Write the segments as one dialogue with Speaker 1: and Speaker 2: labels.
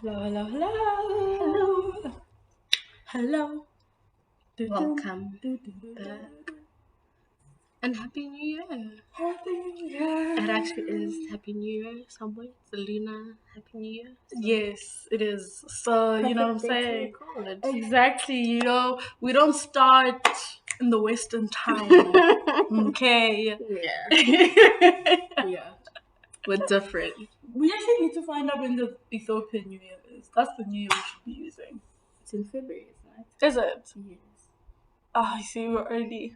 Speaker 1: Hello, hello, hello.
Speaker 2: Hello.
Speaker 1: Hello.
Speaker 2: Welcome back. And Happy New Year.
Speaker 1: Happy New Year.
Speaker 2: It actually is Happy New Year somewhere. It's a lunar Happy New Year. So
Speaker 1: Yes, it is. So, you know what I'm
Speaker 2: perfect day to
Speaker 1: saying?
Speaker 2: record.
Speaker 1: Exactly. We don't start in the Western time. Okay.
Speaker 2: Yeah. Yeah. We're different.
Speaker 1: We actually need to find out when the Ethiopian New Year is. That's the New Year we should be using.
Speaker 2: It's in February, isn't it?
Speaker 1: Is it?
Speaker 2: Yes.
Speaker 1: I see, we're early.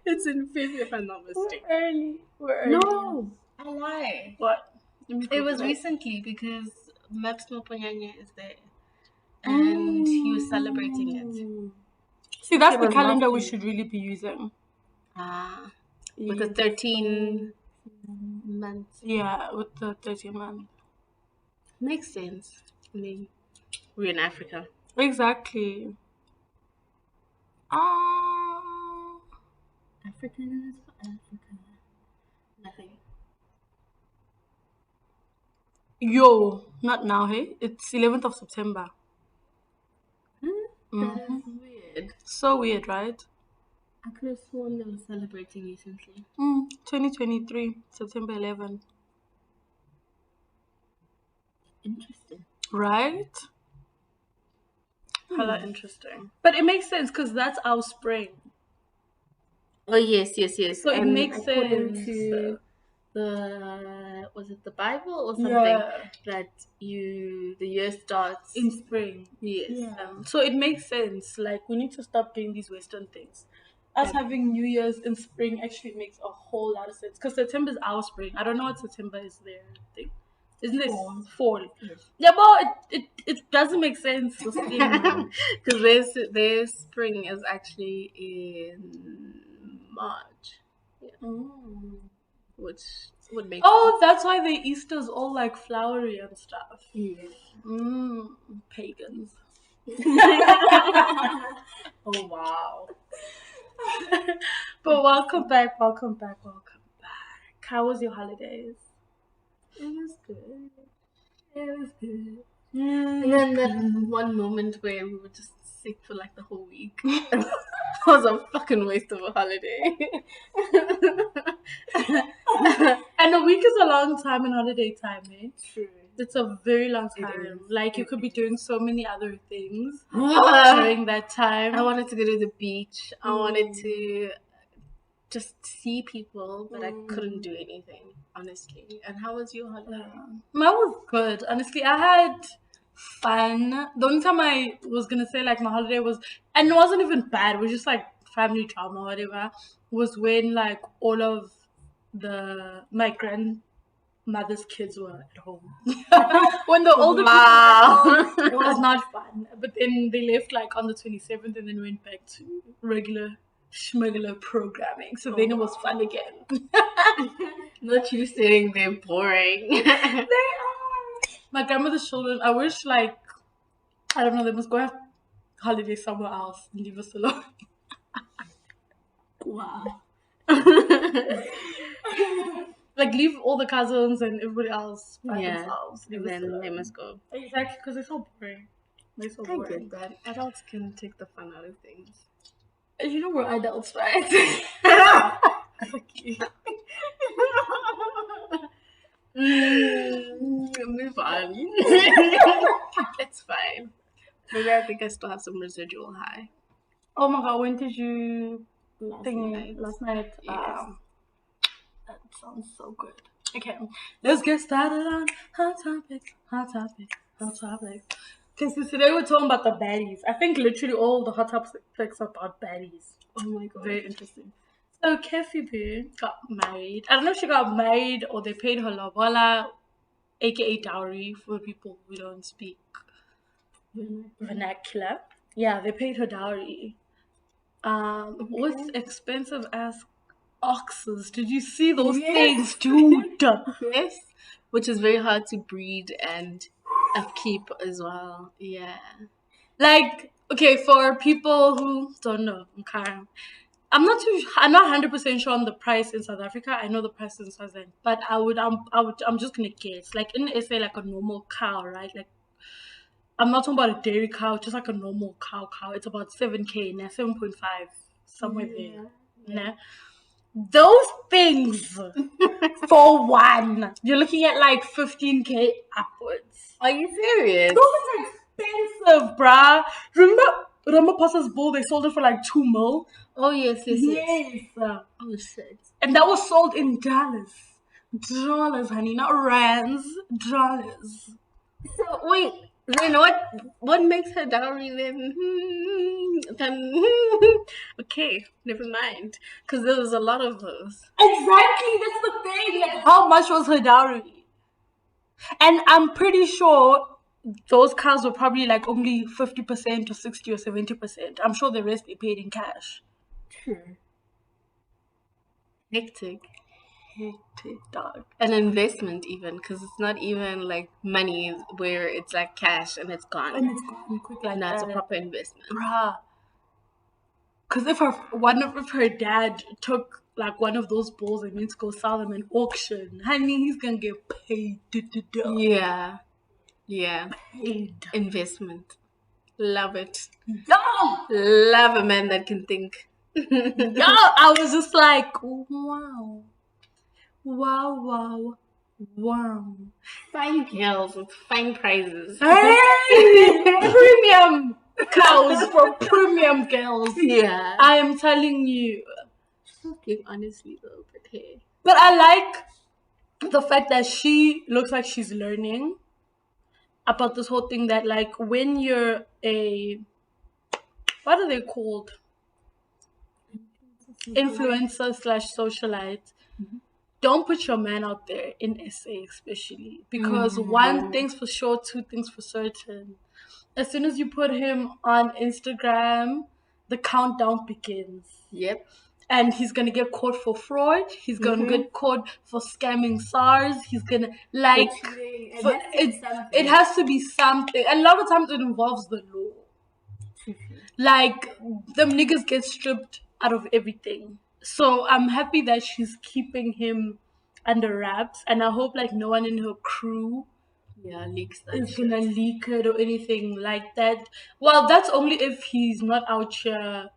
Speaker 2: It's in February, if I'm not mistaken.
Speaker 1: We're early.
Speaker 2: No, I lie.
Speaker 1: What? Let me
Speaker 2: It was
Speaker 1: Google
Speaker 2: recently because Maps Mopanyanya is there. And he was celebrating it.
Speaker 1: See, that's
Speaker 2: It
Speaker 1: the
Speaker 2: was
Speaker 1: calendar we
Speaker 2: lovely.
Speaker 1: should really be using.
Speaker 2: With the 13 months.
Speaker 1: Yeah, with the 13 month.
Speaker 2: Makes sense. I mean, we're in Africa.
Speaker 1: Exactly.
Speaker 2: Africans for Africa. Nothing.
Speaker 1: Yo, not now, hey? It's 11th of September.
Speaker 2: That is weird.
Speaker 1: So weird, right?
Speaker 2: I could have sworn they were celebrating recently.
Speaker 1: 2023, September 11th.
Speaker 2: Interesting.
Speaker 1: Right? Hella interesting. But it makes sense because that's our spring.
Speaker 2: Oh, yes.
Speaker 1: So it makes
Speaker 2: according
Speaker 1: sense.
Speaker 2: to was it the Bible or something?
Speaker 1: Yeah.
Speaker 2: That the year starts
Speaker 1: In spring.
Speaker 2: Yes.
Speaker 1: Yeah. So it makes sense. Like, we need to stop doing these Western things. Us having New Year's in spring actually makes a whole lot of sense. Because September is our spring. I don't know what September is their thing. Isn't it fall?
Speaker 2: Yes.
Speaker 1: Yeah, but it doesn't make sense.
Speaker 2: Because their spring is actually in March. Yeah. Which would make
Speaker 1: Oh, that's why the Easter's all like flowery and stuff.
Speaker 2: sense.
Speaker 1: Pagans.
Speaker 2: Oh, wow.
Speaker 1: But welcome back. How was your holidays?
Speaker 2: It was good.
Speaker 1: Mm.
Speaker 2: And then that one moment where we were just sick for like the whole week. It was a fucking waste of a holiday.
Speaker 1: And a week is a long time in holiday time, eh?
Speaker 2: True.
Speaker 1: It's a very long
Speaker 2: It
Speaker 1: time.
Speaker 2: is.
Speaker 1: Like, you could be doing so many other things
Speaker 2: I
Speaker 1: during that time.
Speaker 2: wanted to go to the beach. I wanted to just see people, but I couldn't do anything, honestly. And how was your holiday?
Speaker 1: Mine was good. Honestly, I had fun. The only time I was gonna say like my holiday was, and it wasn't even bad, it was just like family trauma or whatever, was when like all of my grandmother's kids were at home. When the older people were at home, it was not fun. But then they left like on the 27th and then went back to regular schmuggler programming. So then it was fun again.
Speaker 2: Not you saying they're boring.
Speaker 1: They are. My grandmother's children, I wish like, I don't know, they must go have holiday somewhere else and leave us alone.
Speaker 2: Wow.
Speaker 1: Like, leave all the cousins and everybody else by
Speaker 2: Yeah.
Speaker 1: themselves.
Speaker 2: And then they must go.
Speaker 1: Exactly, because they're so boring. They're so
Speaker 2: I
Speaker 1: boring.
Speaker 2: get that. Adults can take the fun out of things.
Speaker 1: And you know we're adults, right? Okay.
Speaker 2: Move on. It's fine. Maybe I think I still have some residual high.
Speaker 1: Oh my god, when did you
Speaker 2: Last
Speaker 1: last night?
Speaker 2: Yes.
Speaker 1: That sounds so good. Okay, let's get started on hot topics. Okay, so today we're talking about the baddies. I think literally all the hot topics are about baddies.
Speaker 2: Oh my god.
Speaker 1: Very interesting. So Kefi Boo got married. I don't know if she got married or they paid her lobola, aka dowry for people who don't speak vernacular. Yeah, they paid her dowry. With expensive ass oxes. Did you see those things, dude?
Speaker 2: Yes. Which is very hard to breed and upkeep as well. Yeah.
Speaker 1: Like, okay, for people who don't know, okay, I'm not 100% sure on the price in South Africa. I know the price in Swaziland, but I'm just gonna guess. Like in SA, like a normal cow, right? Like I'm not talking about a dairy cow, just like a normal cow. It's about 7K, now 7.5, somewhere there. Nah. Those things for one, you're looking at like 15K upwards.
Speaker 2: Are you serious?
Speaker 1: Those are expensive, bruh. Remember Ramaphosa's bull? They sold it for like 2 mil.
Speaker 2: Oh yes.
Speaker 1: Yes.
Speaker 2: Oh shit.
Speaker 1: And that was sold in dollars. Dollars, honey, not rands. Dollars.
Speaker 2: So wait, then what makes her dowry then? Okay, never mind. Because there was a lot of those.
Speaker 1: Exactly, that's the thing. Like, how much was her dowry? And I'm pretty sure those cows were probably like only 50% or 60 or 70%. I'm sure the rest they paid in cash.
Speaker 2: True. Hectic.
Speaker 1: Hectic, dog.
Speaker 2: An investment even, because it's not even like money where it's like cash and it's gone.
Speaker 1: And it's gone quick like
Speaker 2: And that's
Speaker 1: that.
Speaker 2: a proper investment.
Speaker 1: Bruh. Because if her dad took like one of those bulls and went to go sell them in auction, honey, he's gonna get paid.
Speaker 2: Yeah. Yeah.
Speaker 1: Paid.
Speaker 2: Investment. Love it.
Speaker 1: Yo!
Speaker 2: Love a man that can think.
Speaker 1: Yo! I was just like, wow. Wow.
Speaker 2: Fine girls with fine prizes.
Speaker 1: Hey! Premium cows for premium girls.
Speaker 2: Yeah.
Speaker 1: I am telling you.
Speaker 2: Okay, honestly though, but hey.
Speaker 1: But I like the fact that she looks like she's learning about this whole thing that like when you're what are they called? Influencer / socialite. Don't put your man out there in SA especially because one thing's for sure, two things for certain. As soon as you put him on Instagram, the countdown begins.
Speaker 2: Yep.
Speaker 1: And he's gonna get caught for fraud. He's gonna get caught for scamming SARS. He's gonna like it has to be something. And a lot of times it involves the law. Like them niggas get stripped out of everything. So I'm happy that she's keeping him under wraps, and I hope like no one in her crew
Speaker 2: leaks that
Speaker 1: is gonna leak it or anything like that. Well, that's only if he's not out here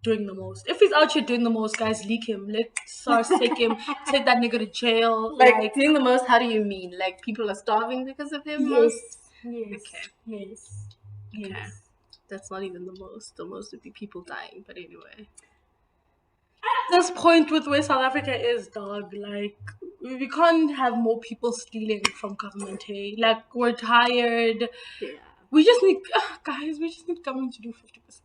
Speaker 1: doing the most. If he's out here doing the most, guys, leak him. Let SARS take him, take that nigga to jail.
Speaker 2: Like doing the most, how do you mean? Like people are starving because of him?
Speaker 1: Yes.
Speaker 2: Okay.
Speaker 1: Yes.
Speaker 2: Okay. That's not even the most. The most would be people dying, but anyway.
Speaker 1: At this point with where South Africa is, dog, like we can't have more people stealing from government, hey? Like we're tired.
Speaker 2: Yeah.
Speaker 1: We just need guys, we just need government to do 50%.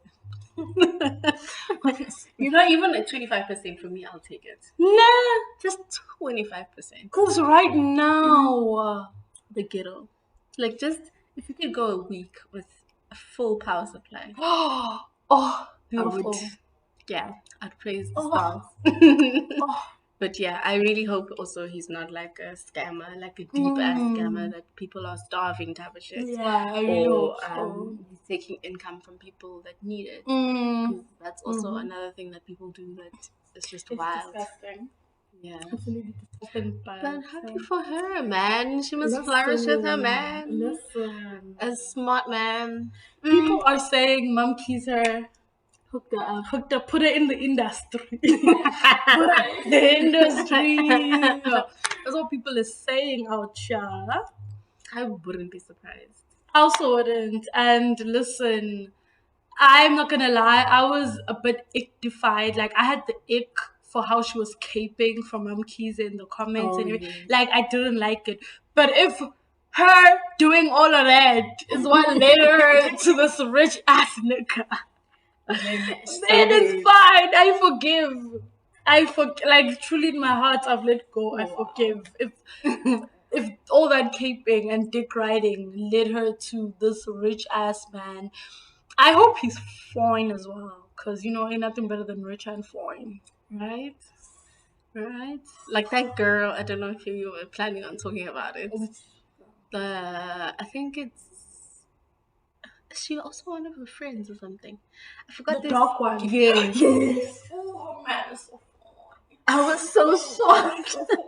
Speaker 2: Even at 25% for me, I'll take it.
Speaker 1: Nah.
Speaker 2: Just 25%.
Speaker 1: Because right now,
Speaker 2: the ghetto. Like just if you could go a week with a full power supply.
Speaker 1: Beautiful.
Speaker 2: I'd praise the stars. But yeah, I really hope also he's not like a scammer, like a deep ass scammer that people are starving type of shit.
Speaker 1: Yeah, I really hope
Speaker 2: so. He's taking income from people that need it. 'Cause that's also another thing that people do that is just wild.
Speaker 1: Disgusting.
Speaker 2: Yeah.
Speaker 1: Absolutely disgusting.
Speaker 2: But happy for her, man. She must flourish with her man.
Speaker 1: Listen.
Speaker 2: A smart man.
Speaker 1: People are saying Mom Keys her hooked up, put her in the industry. Put her in the industry. That's what people are saying out here.
Speaker 2: I wouldn't be surprised.
Speaker 1: I also wouldn't. And listen, I'm not gonna lie, I was a bit ick-defied. Like I had the ick for how she was caping from Mom Keys in the comments and everything. Like I didn't like it. But if her doing all of that is what led her to this rich ass nigga, then it's fine. I forgive. Like truly in my heart I've let go. I forgive. If all that caping and dick riding led her to this rich ass man, I hope he's fine as well. Cause ain't nothing better than rich and fine.
Speaker 2: Right? Like that girl, I don't know if you were planning on talking about it. I think she also one of her friends or something? I forgot
Speaker 1: The
Speaker 2: this.
Speaker 1: dark one.
Speaker 2: Yes.
Speaker 1: Yes. Oh man, it's so
Speaker 2: I was so shocked.
Speaker 1: funny.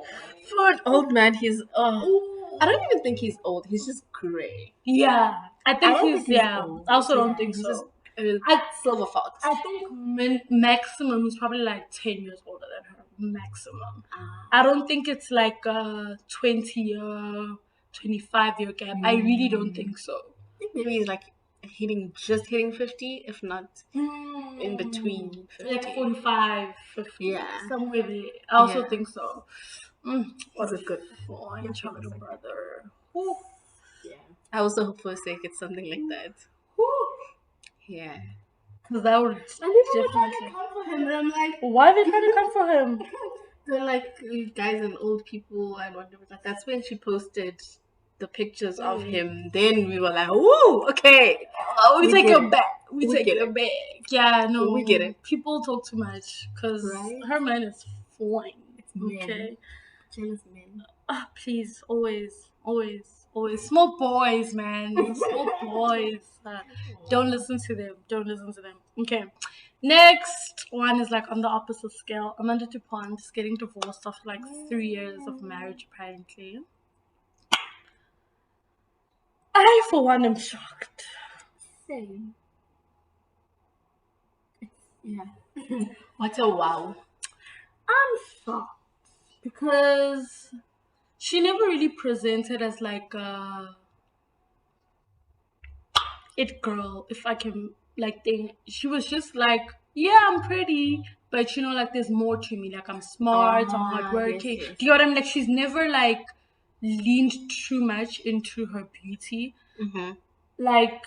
Speaker 2: For an old man, he's
Speaker 1: Ooh.
Speaker 2: I don't even think he's old. He's just gray.
Speaker 1: Yeah, I
Speaker 2: I
Speaker 1: think
Speaker 2: don't
Speaker 1: he's
Speaker 2: think he's
Speaker 1: yeah.
Speaker 2: old.
Speaker 1: I also don't
Speaker 2: Yeah,
Speaker 1: think
Speaker 2: he's just
Speaker 1: so.
Speaker 2: a
Speaker 1: I
Speaker 2: silver fox.
Speaker 1: I think maximum is probably like 10 years older than her. Maximum.
Speaker 2: Ah.
Speaker 1: I don't think it's like a 20-year, 25-year gap. I really don't think so.
Speaker 2: I think maybe he's like just hitting 50, if not in between 50.
Speaker 1: Like 45, 50.
Speaker 2: Yeah.
Speaker 1: Somewhere there. I also
Speaker 2: Yeah.
Speaker 1: think so. What
Speaker 2: He's a good
Speaker 1: fine
Speaker 2: Yes,
Speaker 1: child
Speaker 2: he's a
Speaker 1: brother. Whew.
Speaker 2: Yeah. I also hope for a sake it's something like that.
Speaker 1: Whew.
Speaker 2: Yeah.
Speaker 1: Because that would
Speaker 2: And people were trying
Speaker 1: definitely.
Speaker 2: to come for him, and I'm like,
Speaker 1: Why are they trying to come for him?
Speaker 2: they're like guys and old people and whatever. Like that's when she posted the pictures of him. Then we were like, "Ooh, okay,
Speaker 1: We take
Speaker 2: get
Speaker 1: it
Speaker 2: it.
Speaker 1: back. We
Speaker 2: We
Speaker 1: take
Speaker 2: get
Speaker 1: it
Speaker 2: it.
Speaker 1: back. Yeah, no.
Speaker 2: We get it.
Speaker 1: People talk too much because
Speaker 2: Right?
Speaker 1: her man is fine.
Speaker 2: Men.
Speaker 1: Okay.
Speaker 2: Jealous men."
Speaker 1: Please, always, always, always. Small boys, man. Small boys. Don't listen to them. Don't listen to them. Okay. Next one is like on the opposite scale. Amanda DuPont getting divorced after like 3 years of marriage, apparently. I, for one, am shocked.
Speaker 2: Same. Yeah. What a wow.
Speaker 1: I'm shocked because she never really presented as like a it girl, if I can like think. She was just like, yeah, I'm pretty, but like there's more to me. Like I'm smart, I'm hardworking.
Speaker 2: Yes, yes.
Speaker 1: Do you know what I mean? Like she's never like leaned too much into her beauty.
Speaker 2: Mm-hmm.
Speaker 1: Like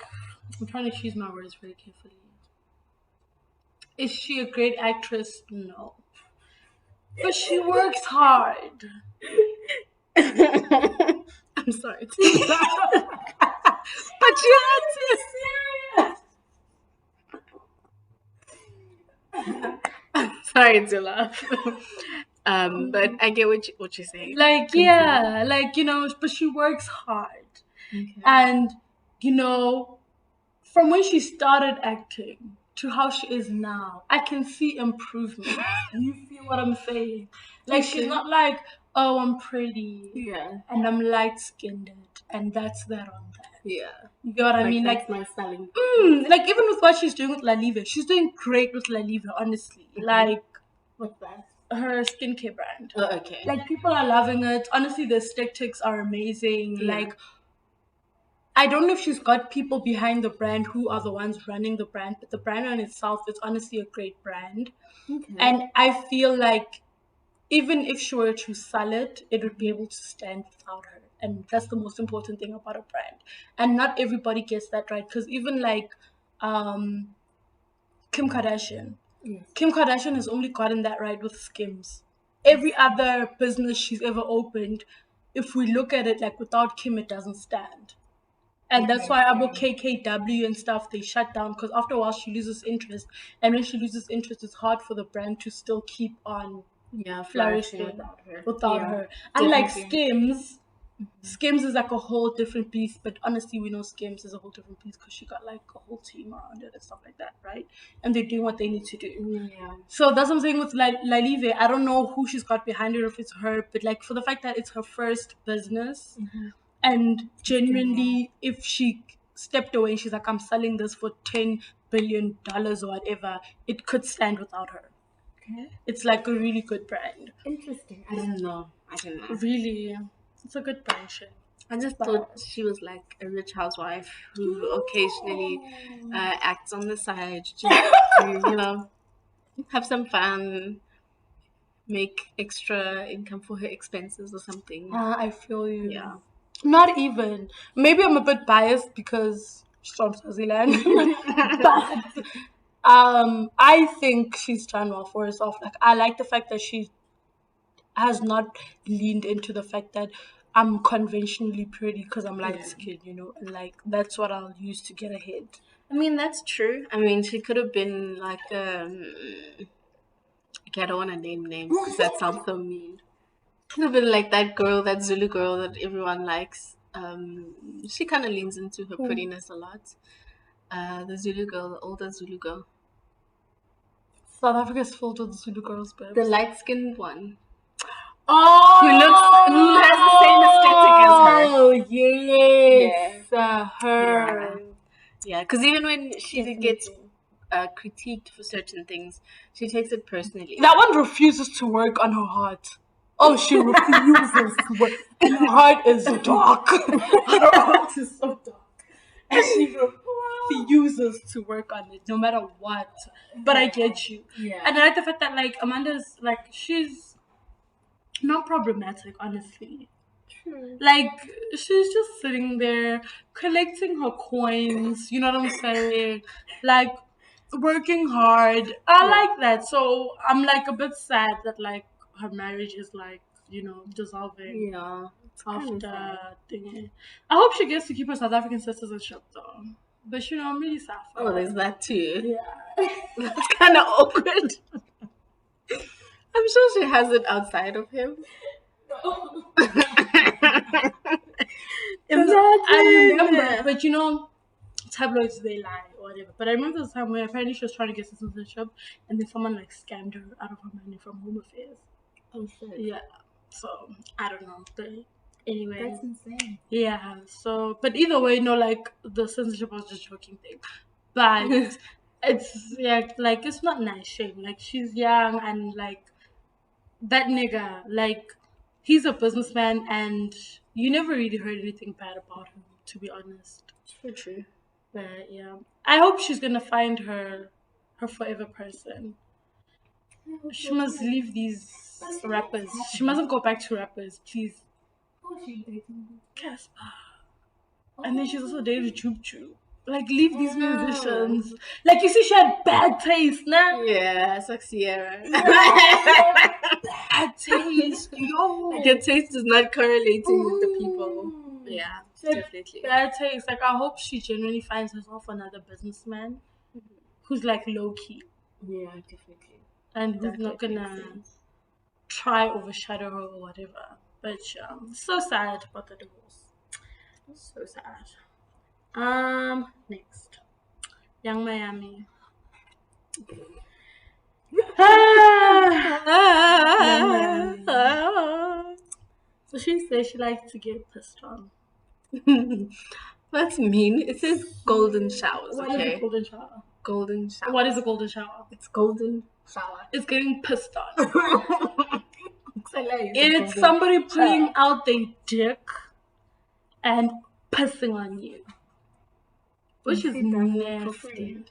Speaker 1: I'm trying to choose my words very carefully. Is she a great actress? No. But she works hard. I'm sorry. But you had to be serious.
Speaker 2: Sorry to laugh. But I get what you're saying.
Speaker 1: Like, yeah, like, but she works hard.
Speaker 2: Okay.
Speaker 1: And, from when she started acting to how she is now, I can see improvement. You feel what I'm saying? Like, she's not like, oh, I'm pretty.
Speaker 2: Yeah.
Speaker 1: And I'm light skinned. And that's that on that.
Speaker 2: Yeah.
Speaker 1: You know what I mean?
Speaker 2: That's
Speaker 1: Like,
Speaker 2: my styling.
Speaker 1: like, even with what she's doing with La Live, she's doing great with La Live, honestly. Like,
Speaker 2: What's that?
Speaker 1: her skincare brand.
Speaker 2: Oh, okay.
Speaker 1: Like, people are loving it. Honestly, the stick ticks are amazing.
Speaker 2: Yeah.
Speaker 1: Like, I don't know if she's got people behind the brand who are the ones running the brand, but the brand on itself is honestly a great brand.
Speaker 2: Okay.
Speaker 1: And I feel like even if she were to sell it, it would be able to stand without her. And that's the most important thing about a brand. And not everybody gets that right. Because even like Kim Kardashian.
Speaker 2: Yes.
Speaker 1: Kim Kardashian has only gotten that right with Skims. Every other business she's ever opened, if we look at it like without Kim, it doesn't stand. And that's why about KKW and stuff, they shut down because after a while she loses interest. And when she loses interest, it's hard for the brand to still keep on flourishing without her. Unlike Skims, Skims is like a whole different beast, but honestly, we know Skims is a whole different beast because she got like a whole team around it and stuff like that, right? And they're doing what they need to do.
Speaker 2: Yeah.
Speaker 1: So that's what I'm saying with Lalive. I don't know who she's got behind her, if it's her, but like for the fact that it's her first business, and genuinely, if she stepped away and she's like, I'm selling this for $10 billion or whatever, it could stand without her.
Speaker 2: Okay.
Speaker 1: It's like a really good brand.
Speaker 2: Interesting. I didn't know.
Speaker 1: Really, it's a good brand.
Speaker 2: I just thought she was like a rich housewife who occasionally acts on the side just to, have some fun, make extra income for her expenses or something.
Speaker 1: I feel you.
Speaker 2: Yeah.
Speaker 1: Not even. Maybe I'm a bit biased because she's from Swaziland. But I think she's done well for herself. Like, I like the fact that she has not leaned into the fact that I'm conventionally pretty because I'm light skinned, and like that's what I'll use to get ahead.
Speaker 2: I mean, that's true. I mean, she could have been like, okay, I don't want to name names because that sounds so mean. Could have been like that girl, that Zulu girl that everyone likes. She kind of leans into her prettiness a lot. The Zulu girl, the older Zulu girl.
Speaker 1: South Africa's filled with Zulu girls, babes.
Speaker 2: The light-skinned one.
Speaker 1: Oh,
Speaker 2: Who has the same aesthetic as her.
Speaker 1: Oh yes, her.
Speaker 2: Yeah, because even when she
Speaker 1: Definitely.
Speaker 2: gets critiqued for certain things, she takes it personally.
Speaker 1: That one refuses to work on her heart. Oh, she refuses to work, and her heart is dark. Her heart is so dark, and she refuses to work on it, no matter what. But I get you.
Speaker 2: Yeah.
Speaker 1: And I like the fact that like Amanda's like she's not problematic, honestly.
Speaker 2: True.
Speaker 1: Like she's just sitting there collecting her coins, you know what I'm saying? Like working hard. I like that. So I'm like a bit sad that like her marriage is like, dissolving
Speaker 2: Yeah. It's kind of sad.
Speaker 1: after thingy. I hope she gets to keep her South African citizenship though. But I'm really sad for
Speaker 2: Oh,
Speaker 1: her.
Speaker 2: there's that too.
Speaker 1: Yeah.
Speaker 2: That's kind of awkward. I'm sure she has it outside of him.
Speaker 1: I remember, but tabloids they lie or whatever. But I remember the time where apparently she was trying to get citizenship, and then someone like scammed her out of her money from Home Affairs.
Speaker 2: Oh shit.
Speaker 1: Yeah. So I don't know. But anyway.
Speaker 2: That's insane.
Speaker 1: Yeah. So, but either way, like the citizenship was just a joking thing. But it's like it's not nice, shame. Like she's young and like that nigga, like he's a businessman, and you never really heard anything bad about him, to be honest.
Speaker 2: True.
Speaker 1: But yeah, I hope she's gonna find her forever person. She must leave these rappers. She mustn't go back to rappers, please.
Speaker 2: Oh, she's dating.
Speaker 1: Casper. And then she's also dated Choop Choop. Like, leave these musicians. Like, you see, she had bad taste, nah?
Speaker 2: Yeah, it's like Sierra.
Speaker 1: Bad taste, yo.
Speaker 2: Like your taste is not correlating with the people. Yeah, definitely.
Speaker 1: Bad taste. Like, I hope she genuinely finds herself another businessman who's like low key.
Speaker 2: Yeah, definitely.
Speaker 1: And who's not gonna try overshadow her or whatever. But so sad about the divorce. So sad. Next. Young Miami. Young Miami. So she says she likes to get pissed on.
Speaker 2: That's mean. It says golden showers.
Speaker 1: What is a golden shower?
Speaker 2: Golden shower.
Speaker 1: What is a golden shower?
Speaker 2: It's golden shower.
Speaker 1: It's getting pissed on. It's somebody pulling out their dick and pissing on you. Which is nasty.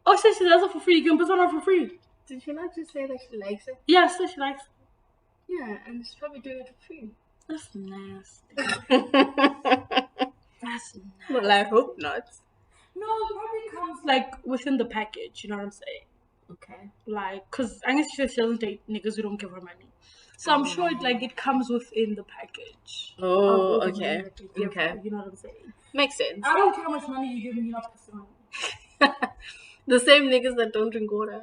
Speaker 1: Oh, she does it for free. You can piss on her for free.
Speaker 2: Did she not just say that she likes it?
Speaker 1: Yeah, so she likes it.
Speaker 2: Yeah, and she's probably doing it for free.
Speaker 1: That's nasty. That's nasty.
Speaker 2: Well, I hope not.
Speaker 1: No, it probably comes like within the package. You know what I'm saying?
Speaker 2: Okay.
Speaker 1: Like, cause I guess she doesn't date niggas who don't give her money. So I'm sure it comes within the package.
Speaker 2: Oh, okay.
Speaker 1: Okay. You know what I'm saying?
Speaker 2: Makes sense.
Speaker 1: I don't care how much money you give me, you're not pissing on me.
Speaker 2: The same niggas that don't drink water.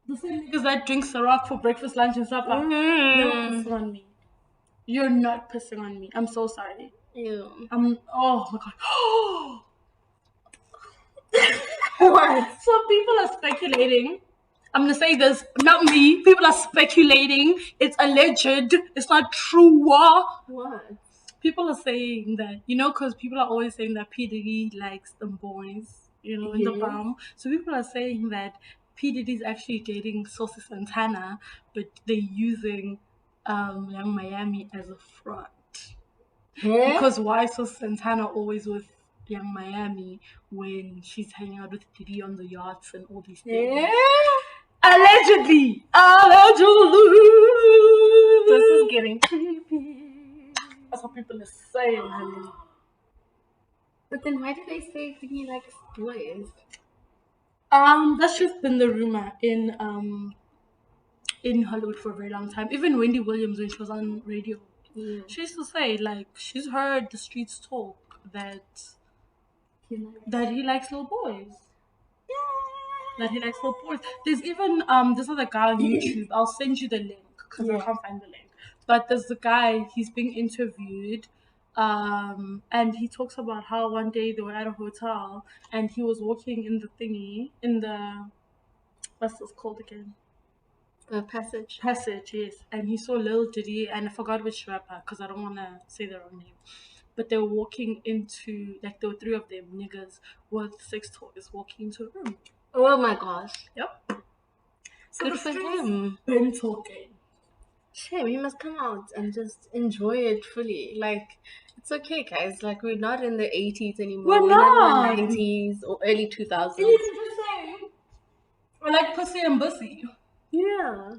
Speaker 1: The same niggas that drink Ciroc for breakfast, lunch, and supper. You're not pissing on me. You're not pissing on me. I'm so sorry.
Speaker 2: Ew.
Speaker 1: Oh my god.
Speaker 2: What?
Speaker 1: So people are speculating. I'm gonna say this, not me. People are speculating. It's alleged. It's not true.
Speaker 2: What?
Speaker 1: People are saying that, because people are always saying that P. Diddy likes them boys, in the palm. So people are saying that P. Diddy is actually dating Saucy Santana, but they're using Young Miami as a front.
Speaker 2: Yeah?
Speaker 1: Because why is Saucy Santana always with Young Miami when she's hanging out with Diddy on the yachts and all these things?
Speaker 2: Yeah?
Speaker 1: Allegedly!
Speaker 2: This is getting creepy.
Speaker 1: That's what people are saying, honey.
Speaker 2: But then why do they say he likes boys?
Speaker 1: That's just been the rumor in Hollywood for a very long time. Even Wendy Williams, when she was on radio, she used to say, like, she's heard the streets talk that he likes little boys. That he likes little boys. There's even this other guy on YouTube. I'll send you the link because I can't find the link. But there's the guy. He's being interviewed And he talks about how one day they were at a hotel and he was walking in the thingy in the what's this called again?
Speaker 2: The passage.
Speaker 1: Passage, yes. And he saw Lil Diddy and I forgot which rapper because I don't want to say the wrong name. But they were walking into, like, there were three of them niggas with sex toys walking into a room.
Speaker 2: Oh my gosh.
Speaker 1: Yep. So
Speaker 2: Good
Speaker 1: the
Speaker 2: for
Speaker 1: streets
Speaker 2: him.
Speaker 1: been talking.
Speaker 2: Shame, he must come out and just enjoy it fully. Like, it's okay, guys. Like, we're not in the 80s anymore.
Speaker 1: We're
Speaker 2: not
Speaker 1: not.
Speaker 2: in the 90s or early 2000s.
Speaker 1: And you can just say, I like pussy and bussy.
Speaker 2: Yeah.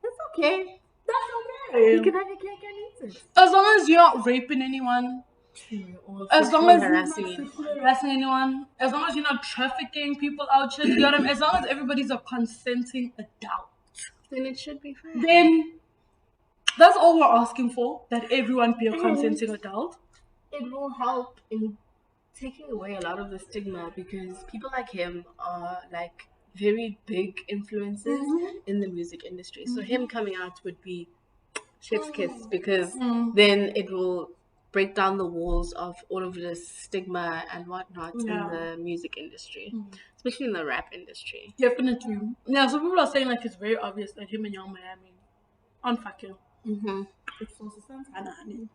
Speaker 2: That's okay.
Speaker 1: That's
Speaker 2: You
Speaker 1: okay.
Speaker 2: can have your cake and eat it.
Speaker 1: As long as you're not raping anyone.
Speaker 2: Or
Speaker 1: As long
Speaker 2: sexually
Speaker 1: as you're not
Speaker 2: harassing anyone.
Speaker 1: sexually harassing anyone. As long as you're not trafficking people out here. You know what I mean? As long as everybody's a consenting adult.
Speaker 2: Then it should be fine.
Speaker 1: Then that's all we're asking for. That everyone be a consenting adult.
Speaker 2: It will help in taking away a lot of the stigma because people like him are like very big influences in the music industry. So him coming out would be chef's kiss because then it will break down the walls of all of this stigma and whatnot in the music industry, especially in the rap industry.
Speaker 1: Definitely. Yeah, so people are saying like it's very obvious that him and Young Miami on fucking. It's also Santana, honey.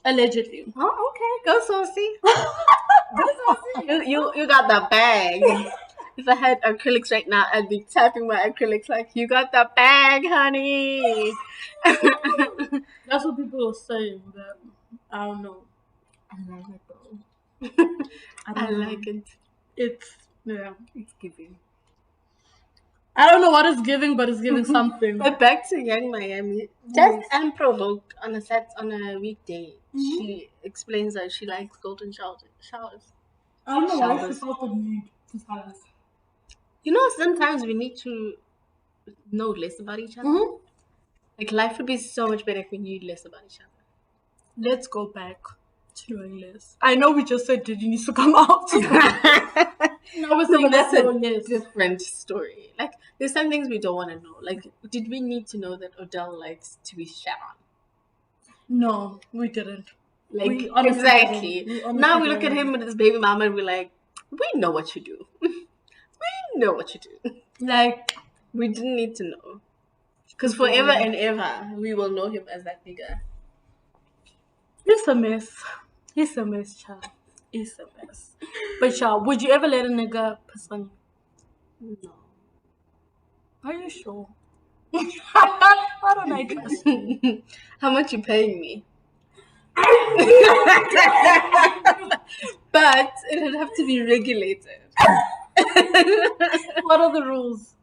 Speaker 1: Allegedly.
Speaker 2: Oh, okay. Go Saucy. Go Saucy. You got the bag. If I had acrylics right now, I'd be tapping my acrylics like, you got the bag, honey.
Speaker 1: That's what people are saying, but I don't know.
Speaker 2: I like it though. I like it.
Speaker 1: It's, yeah.
Speaker 2: It's giving.
Speaker 1: I don't know what it's giving, but it's giving something.
Speaker 2: But back to Young Miami. Just unprovoked on a weekday. She explains that she likes golden showers.
Speaker 1: I don't know why she felt the need to tell us.
Speaker 2: You know, sometimes we need to know less about each other. Like, life would be so much better if we knew less about each other.
Speaker 1: Let's go back to knowing less. I know we just said Diddy needs to come out. No, we're saying
Speaker 2: that's a different story. Like, there's some things we don't want to know. Like, did we need to know that Odell likes to be shat on?
Speaker 1: No, we didn't.
Speaker 2: Like, exactly. Now we look at him with his baby mama and we're like, we know what you do. We know what you do.
Speaker 1: Like,
Speaker 2: we didn't need to know. Because forever and ever, we will know him as that nigga.
Speaker 1: He's a mess. He's a mess, child. He's a mess. But, child, would you ever let a nigga piss on you?
Speaker 2: No.
Speaker 1: Are you sure? Why don't I trust you?
Speaker 2: How much you paying me? But it would have to be regulated.
Speaker 1: What are the rules?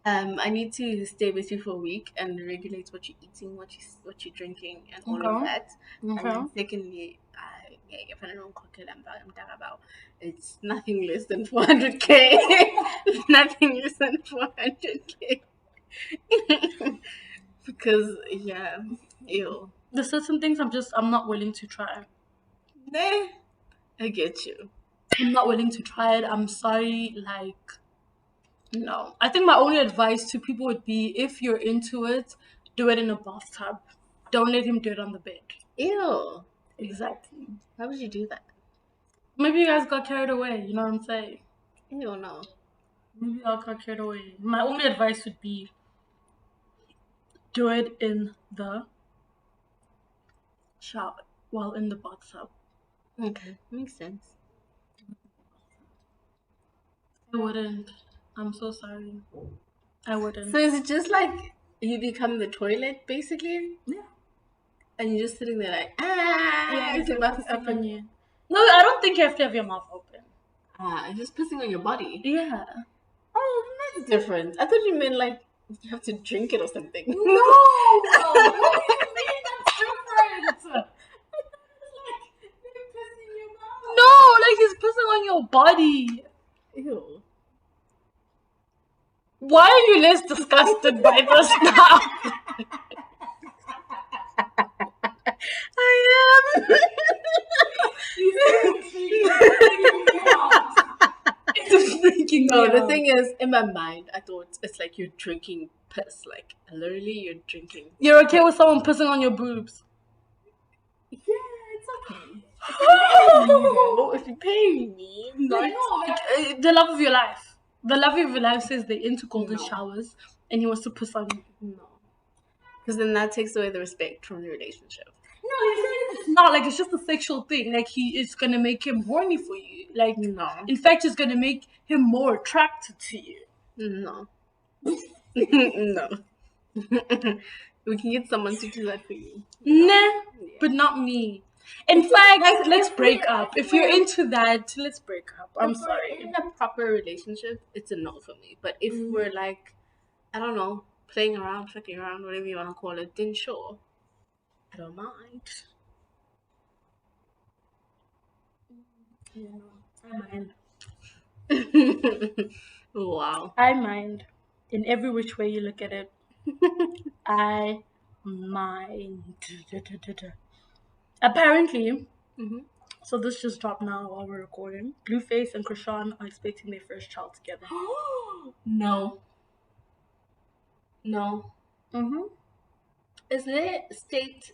Speaker 2: I need to stay with you for a week and regulate what you're eating, what you're drinking, and all of that. And then secondly, if I don't cook it, I'm talking about it's nothing less than 400k. Nothing less than 400k. Because ew.
Speaker 1: There's certain things I'm not willing to try.
Speaker 2: Nah, I get you.
Speaker 1: I'm not willing to try it. I'm sorry, like, no. I think my only advice to people would be, if you're into it, do it in a bathtub. Don't let him do it on the bed.
Speaker 2: Ew.
Speaker 1: Exactly.
Speaker 2: Why would you do that?
Speaker 1: Maybe you guys got carried away, you know what I'm saying?
Speaker 2: Ew, no.
Speaker 1: Maybe I got carried away. My only advice would be, do it in the shower, while in the bathtub.
Speaker 2: Okay, makes sense.
Speaker 1: I wouldn't. I'm so sorry. I wouldn't.
Speaker 2: So is it just like you become the toilet, basically?
Speaker 1: Yeah.
Speaker 2: And you're just sitting there like, it's your mouth up on you.
Speaker 1: No, I don't think you have to have your mouth open.
Speaker 2: It's just pissing on your body.
Speaker 1: Yeah.
Speaker 2: Oh, that's different. I thought you meant like you have to drink it or something.
Speaker 1: No! What do you mean that's different? No, like he's pissing on your body.
Speaker 2: Ew.
Speaker 1: Why are you less disgusted by this now?
Speaker 2: I am.
Speaker 1: It's freaking
Speaker 2: No,
Speaker 1: me
Speaker 2: the
Speaker 1: out.
Speaker 2: thing is, in my mind, I thought it's like you're drinking piss. Like, literally, you're drinking.
Speaker 1: You're okay with someone pissing on your boobs?
Speaker 2: Yeah, it's okay. If you pay me, not.
Speaker 1: Like, no, like the love of your life. The love of your life says they're into golden
Speaker 2: No.
Speaker 1: showers, and he wants to piss on you.
Speaker 2: No. Because then that takes away the respect from the relationship.
Speaker 1: No, he says it's not like it's just a sexual thing. Like it's gonna make him horny for you. Like
Speaker 2: No.
Speaker 1: in fact, it's gonna make him more attracted to you.
Speaker 2: No. No. We can get someone to do that for you.
Speaker 1: Nah, but not me. In fact, let's break up. If you're into that, let's break up. I'm
Speaker 2: If we're
Speaker 1: sorry.
Speaker 2: in a proper relationship, it's a no for me. But if we're like, I don't know, playing around, fucking around, whatever you want to call it, then sure. I don't mind.
Speaker 1: I mind.
Speaker 2: Wow.
Speaker 1: I mind. In every which way you look at it, I mind. Apparently, so this just dropped now while we're recording. Blueface and Krishan are expecting their first child together.
Speaker 2: No. No.
Speaker 1: Mm-hmm.
Speaker 2: Is there state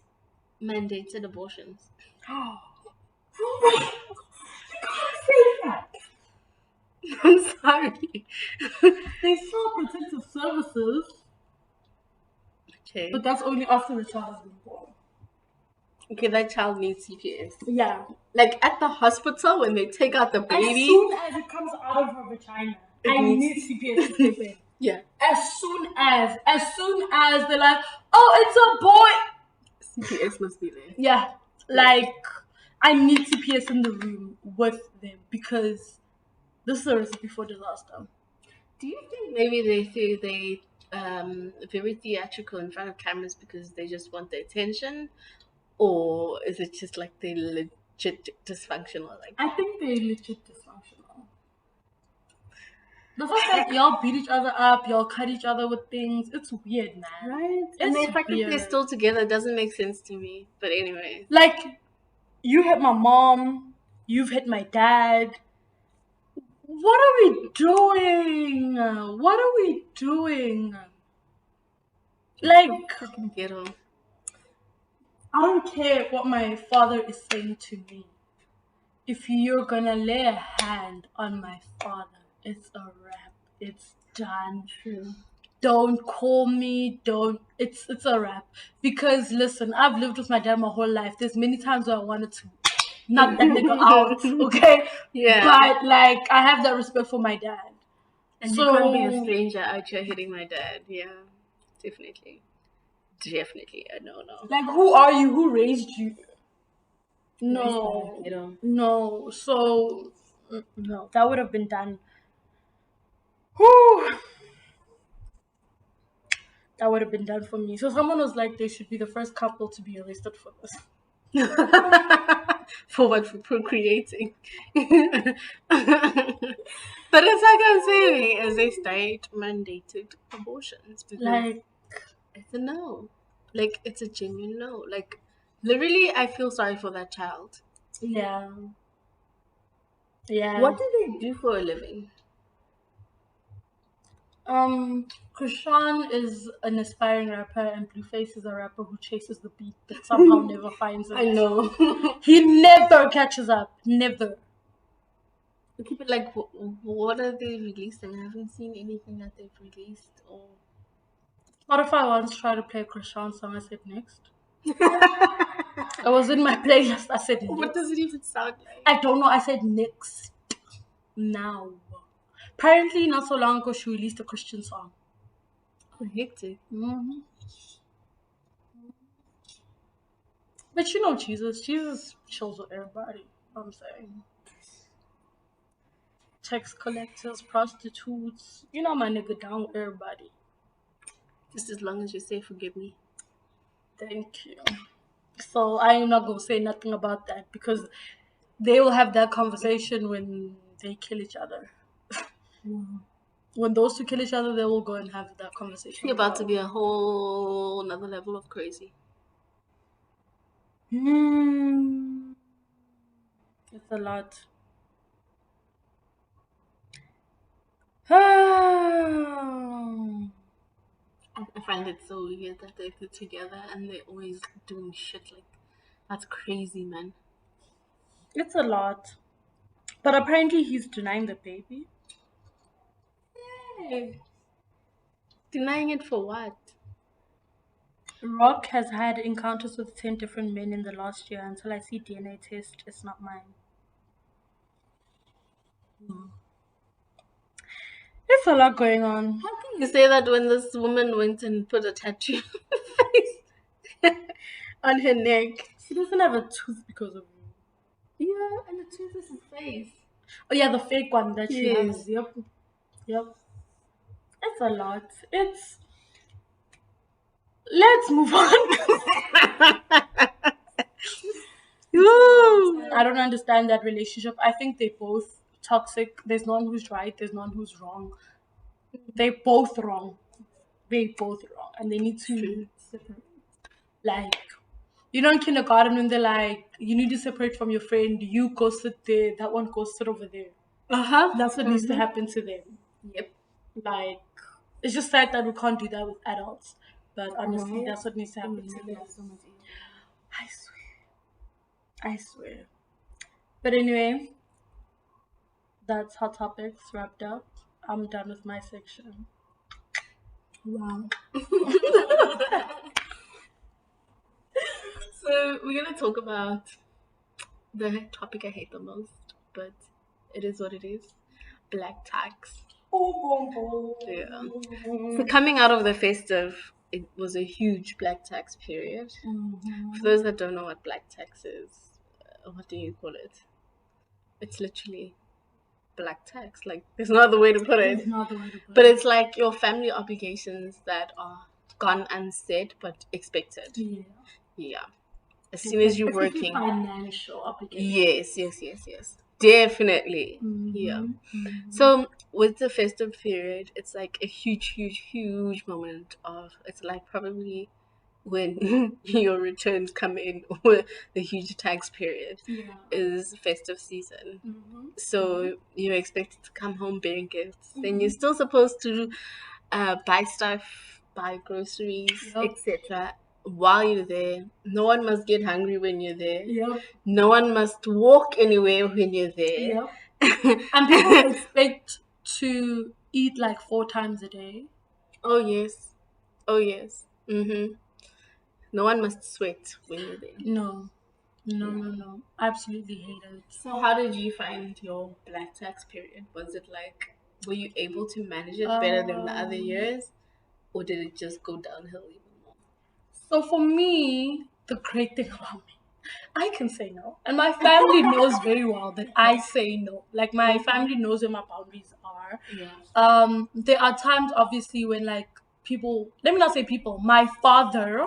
Speaker 2: mandated abortions? I'm sorry.
Speaker 1: They saw protective services,
Speaker 2: Okay.
Speaker 1: but that's only after the child has been born.
Speaker 2: Okay, that child needs CPS.
Speaker 1: Yeah.
Speaker 2: Like at the hospital when they take out the
Speaker 1: As
Speaker 2: baby.
Speaker 1: soon as it comes out of her vagina, I need CPS to step in.
Speaker 2: Yeah.
Speaker 1: As soon as they're like, oh, it's a boy.
Speaker 2: CPS must be there.
Speaker 1: Yeah. Like, I need CPS in the room with them because this is a recipe for disaster.
Speaker 2: Do you think maybe they very theatrical in front of cameras because they just want the attention, or is it just like they legit dysfunctional? Like
Speaker 1: I think they're legit dysfunctional. The fact that y'all beat each other up, y'all cut each other with things, it's weird, man.
Speaker 2: right? And the fact that they're
Speaker 1: weird.
Speaker 2: still together doesn't make sense to me. But anyway,
Speaker 1: Like, you hit my mom, you've hit my dad. What are we doing? What are we doing? Like,
Speaker 2: fucking ghetto.
Speaker 1: I don't care what my father is saying to me. If you're gonna lay a hand on my father, it's a wrap. It's done.
Speaker 2: True.
Speaker 1: Don't call me. Don't. It's a wrap. Because listen, I've lived with my dad my whole life. There's many times where I wanted to knock that nigga out. Okay.
Speaker 2: Yeah.
Speaker 1: But like, I have that respect for my dad.
Speaker 2: And you can't be a stranger out here hitting my dad. Yeah, definitely. Definitely. No.
Speaker 1: Like, who are you? Who raised you?
Speaker 2: You know.
Speaker 1: No. So, no, that would have been done. Whew. That would have been done for me. So someone was like, they should be the first couple to be arrested for this.
Speaker 2: For what? For procreating. But it's like I'm saying, as they state mandated abortions because
Speaker 1: Like,
Speaker 2: it's a no. Like it's a genuine no. Like literally, I feel sorry for that child.
Speaker 1: yeah. Yeah.
Speaker 2: What do they do for a living?
Speaker 1: Krishan is an aspiring rapper and Blueface is a rapper who chases the beat but somehow never finds it.
Speaker 2: I know.
Speaker 1: He never catches up. Never.
Speaker 2: Okay, but like, what are they releasing? I haven't seen anything that they've released. Or
Speaker 1: Spotify once tried to play a Krishan song. I said next. I was in my playlist. I said next.
Speaker 2: What does it even sound like?
Speaker 1: I don't know. I said next. Now. Apparently, not so long ago, she released a Christian song.
Speaker 2: Oh, hectic.
Speaker 1: Mm-hmm. But you know Jesus chills with everybody. I'm saying. Tax collectors, prostitutes. You know my nigga down with everybody.
Speaker 2: Just as long as you say forgive me.
Speaker 1: Thank you. So I'm not gonna say nothing about that because they will have that conversation when they kill each other. When those two kill each other, they will go and have that conversation.
Speaker 2: It's about to be a whole another level of crazy.
Speaker 1: It's a lot.
Speaker 2: I find it so weird that they're together and they're always doing shit like that's crazy, man.
Speaker 1: It's a lot. But apparently he's denying the baby.
Speaker 2: Hey, denying it for what?
Speaker 1: Rock has had encounters with 10 different men in the last year. Until I see DNA test, it's not mine. There's a lot going on.
Speaker 2: How can you say that when this woman went and put a tattoo on her face, on her neck?
Speaker 1: She doesn't have a tooth because of you.
Speaker 2: Yeah, and the tooth is his face.
Speaker 1: Oh yeah, the fake one that she
Speaker 2: Yes.
Speaker 1: has. Yep. Yep. It's a lot. It's let's move on.
Speaker 2: Woo!
Speaker 1: I don't understand that relationship. I think they're both toxic. There's no one who's right, there's no one who's wrong. They're both wrong. They're both wrong. And they need to separate. Like, you know, in kindergarten when they're like, you need to separate from your friend, you go sit there, that one goes sit over there.
Speaker 2: Uh-huh.
Speaker 1: That's what needs to happen to them.
Speaker 2: Yep.
Speaker 1: Like, it's just sad that we can't do that with adults. But honestly, that's what needs to happen to them. I swear. I swear. But anyway, that's Hot Topics wrapped up. I'm done with my section.
Speaker 2: Wow. So we're gonna talk about the topic I hate the most, but it is what it is. Black tax. Yeah. So coming out of the festive, it was a huge black tax period. For those that don't know what black tax is, what do you call it? It's literally black tax. Like there's no other way to put it. But it's like your family obligations that are gone unsaid but expected.
Speaker 1: Yeah.
Speaker 2: Yeah. As soon as you're
Speaker 1: Especially
Speaker 2: working.
Speaker 1: financial obligations.
Speaker 2: Yes. Definitely. Yeah.
Speaker 1: Mhm.
Speaker 2: So with the festive period, it's like a huge moment of it's like probably when your returns come in or the huge tax period
Speaker 1: Yeah.
Speaker 2: is festive season.
Speaker 1: Mhm.
Speaker 2: So you're expected to come home bearing gifts. Then you're still supposed to buy stuff, buy groceries,
Speaker 1: Yep.
Speaker 2: etc. While you're there, no one must get hungry when you're there.
Speaker 1: Yep.
Speaker 2: No one must walk anywhere when you're there.
Speaker 1: Yep. And people expect to eat like 4 times a day.
Speaker 2: Oh yes. Mm-hmm. No one must sweat when you're there.
Speaker 1: No. No. I absolutely hate it.
Speaker 2: So how did you find your black tax period? Was it like were you able to manage it better than the other years? Or did it just go downhill even more?
Speaker 1: So for me, the great thing about me, I can say no. And my family knows very well that I say no. Like my family knows where my boundaries are.
Speaker 2: Yeah.
Speaker 1: There are times obviously when like people, let me not say people, my father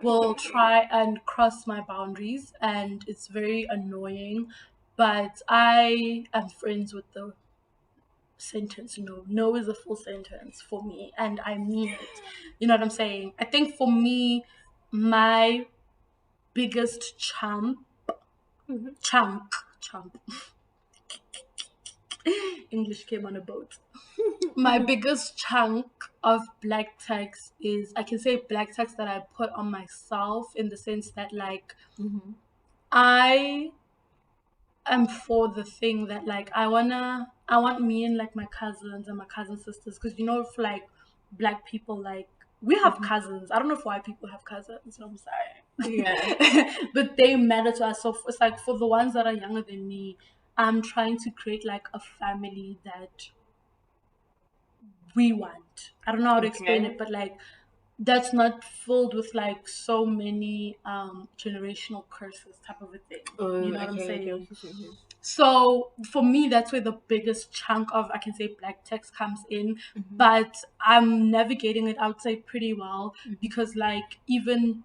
Speaker 1: will try and cross my boundaries and it's very annoying. But I am friends with the sentence no. No is a full sentence for me and I mean it. You know what I'm saying? I think for me, my biggest chump English came on a boat. My biggest chunk of black tax is I can say black tax that I put on myself in the sense that like I am for the thing that like I want me and like my cousins and my cousin sisters because you know if like black people like we have cousins. I don't know if white people have cousins. I'm sorry.
Speaker 2: Yeah.
Speaker 1: But they matter to us. So it's like for the ones that are younger than me, I'm trying to create like a family that we want. I don't know how to explain
Speaker 2: Okay.
Speaker 1: it, but like that's not filled with like so many generational curses type of a thing.
Speaker 2: Oh,
Speaker 1: You know what I'm
Speaker 2: okay, I get
Speaker 1: saying?
Speaker 2: what you're saying.
Speaker 1: So for me, that's where the biggest chunk of I can say black text comes in. But I'm navigating it, I would say, pretty well because like even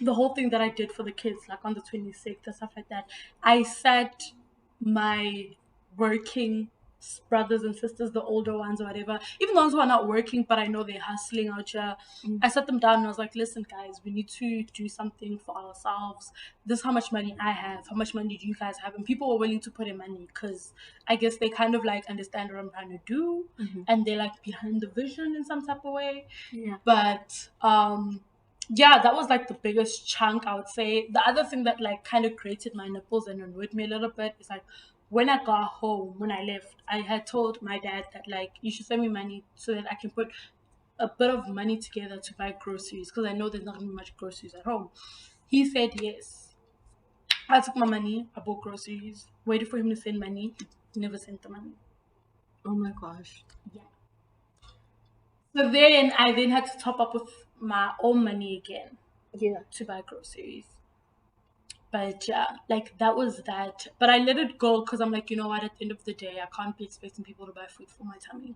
Speaker 1: the whole thing that I did for the kids, like on the 26th and stuff like that, I set my working brothers and sisters, the older ones or whatever, even those who are not working, but I know they're hustling out here. I sat them down and I was like, listen, guys, we need to do something for ourselves. This is how much money I have. How much money do you guys have? And people were willing to put in money because I guess they kind of like understand what I'm trying to do and they're like behind the vision in some type of way.
Speaker 2: Yeah.
Speaker 1: But yeah, that was like the biggest chunk, I would say. The other thing that like kind of created my nipples and annoyed me a little bit is like when I got home, when I left, I had told my dad that like you should send me money so that I can put a bit of money together to buy groceries because I know there's not gonna be much groceries at home. He said yes. I took my money, I bought groceries, waited for him to send money, never sent the money.
Speaker 2: Oh my gosh.
Speaker 1: Yeah. So then I then had to top up with my own money again
Speaker 2: Yeah.
Speaker 1: to buy groceries. But yeah, like that was that. But I let it go because I'm like, you know what? At the end of the day, I can't be expecting people to buy food for my tummy.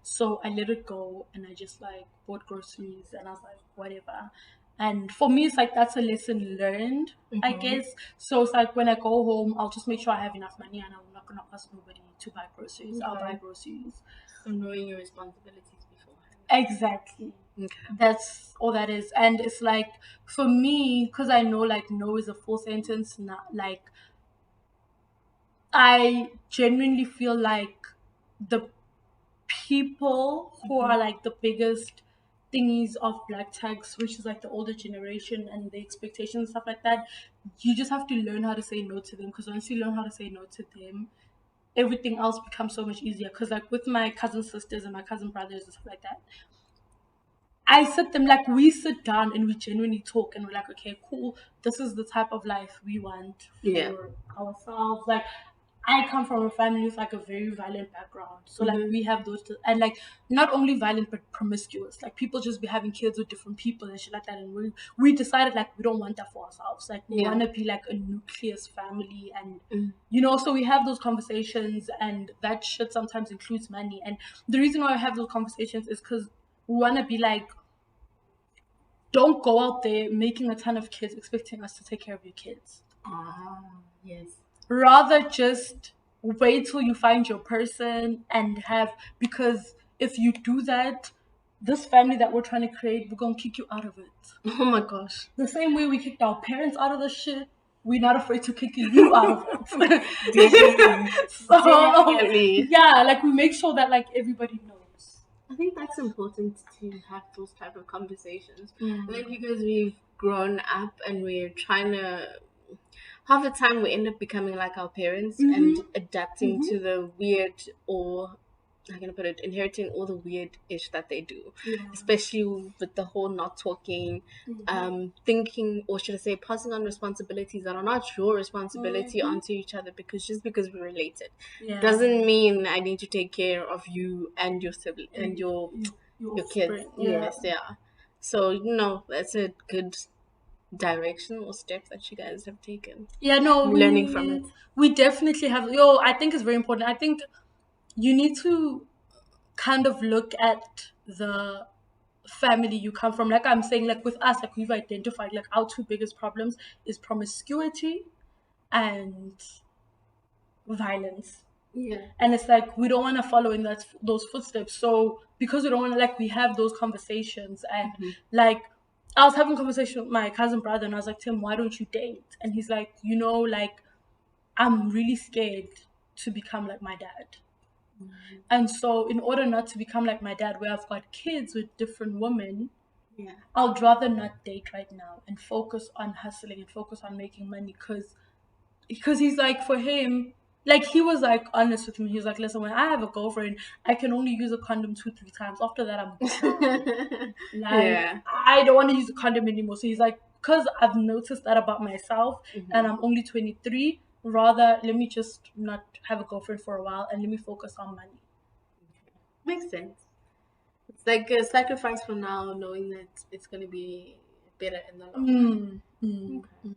Speaker 1: So I let it go and I just like bought groceries and I was like, whatever. And for me, it's like that's a lesson learned, I guess. So it's like when I go home, I'll just make sure I have enough money and I'm not gonna ask nobody to buy groceries. I'll buy
Speaker 2: Okay.
Speaker 1: groceries.
Speaker 2: So knowing your responsibilities beforehand.
Speaker 1: Exactly.
Speaker 2: Okay.
Speaker 1: That's all that is. And it's like for me, because I know like no is a full sentence, not like I genuinely feel like the people who are like the biggest thingies of black tags, which is like the older generation and the expectations and stuff like that, you just have to learn how to say no to them because once you learn how to say no to them, everything else becomes so much easier. Because like with my cousin sisters and my cousin brothers and stuff like that, I sit them like we sit down and we genuinely talk and we're like, okay, cool. This is the type of life we want
Speaker 2: Yeah.
Speaker 1: for ourselves. Like, I come from a family with like a very violent background, so like we have those, and like not only violent but promiscuous. Like people just be having kids with different people and shit like that. And we decided like we don't want that for ourselves. Like we
Speaker 2: Yeah.
Speaker 1: want to be like a nucleus family, and
Speaker 2: Mm.
Speaker 1: you know, so we have those conversations, and that shit sometimes includes money. And the reason why I have those conversations is because we want to be like, don't go out there making a ton of kids expecting us to take care of your kids.
Speaker 2: Ah, yes.
Speaker 1: Rather just wait till you find your person and have, because if you do that, this family that we're trying to create, we're gonna kick you out of it.
Speaker 2: Oh my gosh.
Speaker 1: The same way we kicked our parents out of the shit, we're not afraid to kick you out of it.
Speaker 2: Definitely.
Speaker 1: So
Speaker 2: Definitely.
Speaker 1: yeah, like we make sure that like everybody knows.
Speaker 2: I think that's important to have those type of conversations.
Speaker 1: Mm.
Speaker 2: I think because we've grown up and we're trying to, half the time we end up becoming like our parents and adapting to the weird, or I'm gonna put it, inheriting all the weird ish that they do.
Speaker 1: Yeah.
Speaker 2: Especially with the whole not talking, thinking, or should I say, passing on responsibilities that are not your responsibility onto each other, because just because we're related
Speaker 1: Yeah.
Speaker 2: doesn't mean I need to take care of you and your sibling and your kids.
Speaker 1: offspring,
Speaker 2: Yes, yeah. So that's a good direction or step that you guys have taken.
Speaker 1: Yeah, no,
Speaker 2: Learning from it.
Speaker 1: we definitely have. Yo, I think it's very important. I think you need to kind of look at the family you come from. Like I'm saying, like with us, like we've identified like our two biggest problems is promiscuity and violence.
Speaker 2: Yeah.
Speaker 1: And it's like we don't want to follow in those footsteps. So because we don't want to, like, we have those conversations. And like I was having a conversation with my cousin brother and I was like, Tim, why don't you date? And he's like, you know, like I'm really scared to become like my dad. And so in order not to become like my dad, where I've got kids with different women,
Speaker 2: Yeah.
Speaker 1: I'd rather not date right now and focus on hustling and focus on making money. Because he's like, for him, like he was like honest with me. He was like, listen, when I have a girlfriend, I can only use a condom 2-3 times. After that, I'm done. Like
Speaker 2: Yeah.
Speaker 1: I don't want to use a condom anymore. So he's like, because I've noticed that about myself and I'm only 23, rather let me just not have a girlfriend for a while and let me focus on money.
Speaker 2: Makes sense. It's like a sacrifice for now, knowing that it's going to be better in the long run. Okay.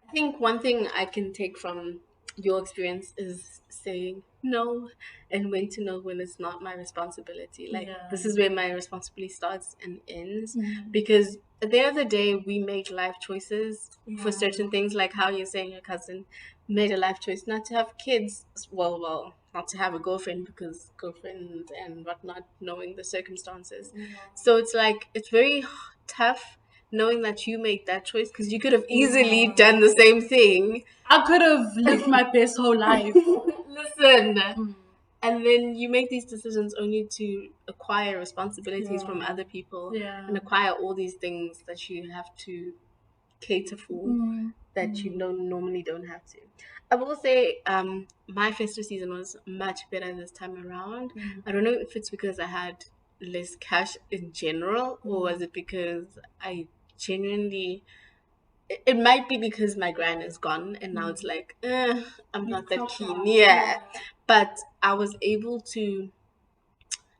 Speaker 2: I think one thing I can take from your experience is saying no and when to know when it's not my responsibility. Like, this is where my responsibility starts and ends. Because at the end of the day, we make life choices for certain things, like how you're saying your cousin made a life choice not to have kids. Well, not to have a girlfriend because girlfriend and whatnot, knowing the circumstances. So it's like, it's very tough knowing that you make that choice, because you could have easily done the same thing.
Speaker 1: I could have lived my best whole life.
Speaker 2: Listen, And then you make these decisions only to acquire responsibilities from
Speaker 1: Yeah.
Speaker 2: other people
Speaker 1: Yeah.
Speaker 2: and acquire all these things that you have to cater for
Speaker 1: Mm.
Speaker 2: that you normally don't have to. I will say my festive season was much better this time around. I don't know if it's because I had less cash in general or was it because I genuinely it might be because my grand is gone and now it's like I'm
Speaker 1: You
Speaker 2: not that
Speaker 1: clock
Speaker 2: keen.
Speaker 1: out.
Speaker 2: Yeah. But I was able to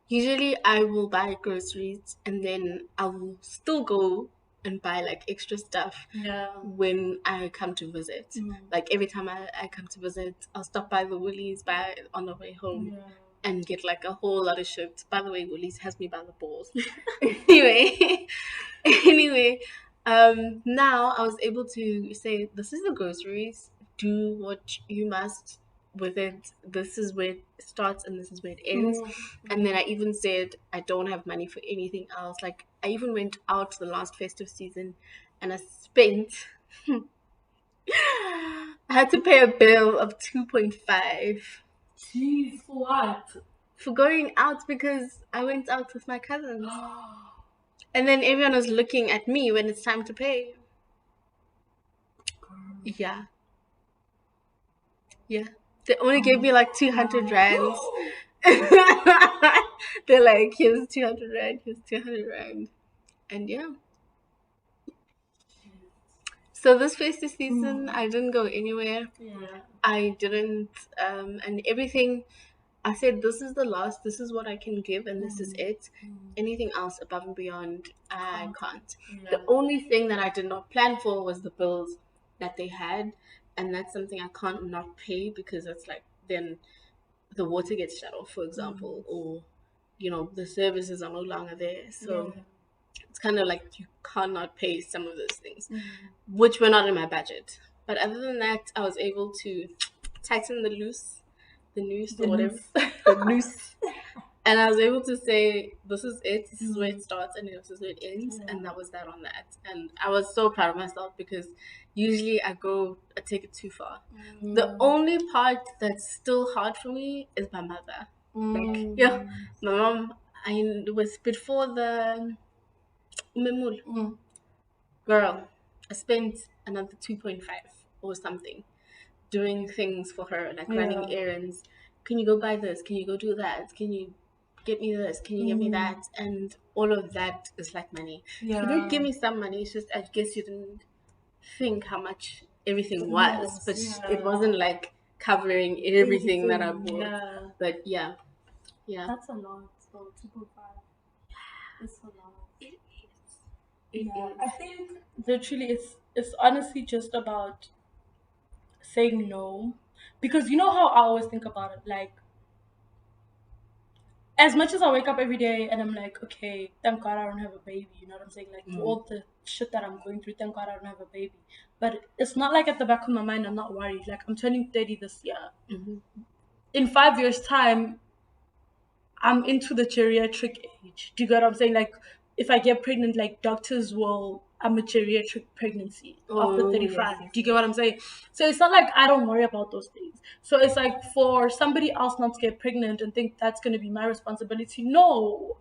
Speaker 2: usually I will buy groceries and then I will still go and buy like extra stuff
Speaker 1: Yeah.
Speaker 2: when I come to visit. Like every time I come to visit, I'll stop by the Woolies by on the way home
Speaker 1: Yeah.
Speaker 2: and get like a whole lot of shit. By the way, Woolies has me by the balls. Anyway, anyway, now I was able to say, this is the groceries. Do what you must with it. This is where it starts and this is where it ends. And then I even said I don't have money for anything else. Like I even went out the last festive season and I spent I had to pay a bill of 2.5
Speaker 1: Jeez, for what?
Speaker 2: for going out because I went out with my cousins. And then everyone was looking at me when it's time to pay. Yeah. Yeah. They only gave me like 200 rands. They're like, here's 200 rand, here's 200 rand. And yeah. So this festive season, I didn't go anywhere.
Speaker 1: Yeah.
Speaker 2: I didn't, and everything, I said, this is the last, this is what I can give, and this is it. Anything else above and beyond, I can't.
Speaker 1: Yeah.
Speaker 2: The only thing that I did not plan for was the bills that they had, and that's something I can't not pay because it's like, then the water gets shut off, for example, or, the services are no longer there. So it's kind of like you cannot pay some of those things, which were not in my budget. But other than that, I was able to tighten the noose or whatever, the noose. And I was able to say, this is it, this is where it starts, and this is where it ends. And that was that on that. And I was so proud of myself because usually I take it too far. The only part that's still hard for me is my mother. Like, yeah, my mom, I was before the Umemul. Girl, I spent another 2.5 or something doing things for her, like running errands. Can you go buy this? Can you go do that? Can you get me this? Can you get me that? And all of that is like money. She did give me some money. It's just I guess you didn't think how much everything was, but it wasn't like covering everything that I bought.
Speaker 1: Yeah.
Speaker 2: But yeah,
Speaker 1: That's a lot. So 2.5. It's a lot.
Speaker 2: it is.
Speaker 1: Yeah. I think literally it's honestly just about saying no. Because you know how I always think about it, like as much as I wake up every day and I'm like, okay, thank God I don't have a baby, you know what I'm saying? Like for all the shit that I'm going through, thank God I don't have a baby. But it's not like at the back of my mind I'm not worried. Like I'm turning 30 this year. In 5 years' time, I'm into the geriatric age. Do you get what I'm saying? Like, if I get pregnant, like doctors will, I'm a geriatric pregnancy after 35.
Speaker 2: Yes.
Speaker 1: Do you get what I'm saying? So it's not like I don't worry about those things. So it's like for somebody else not to get pregnant and think that's going to be my responsibility. No.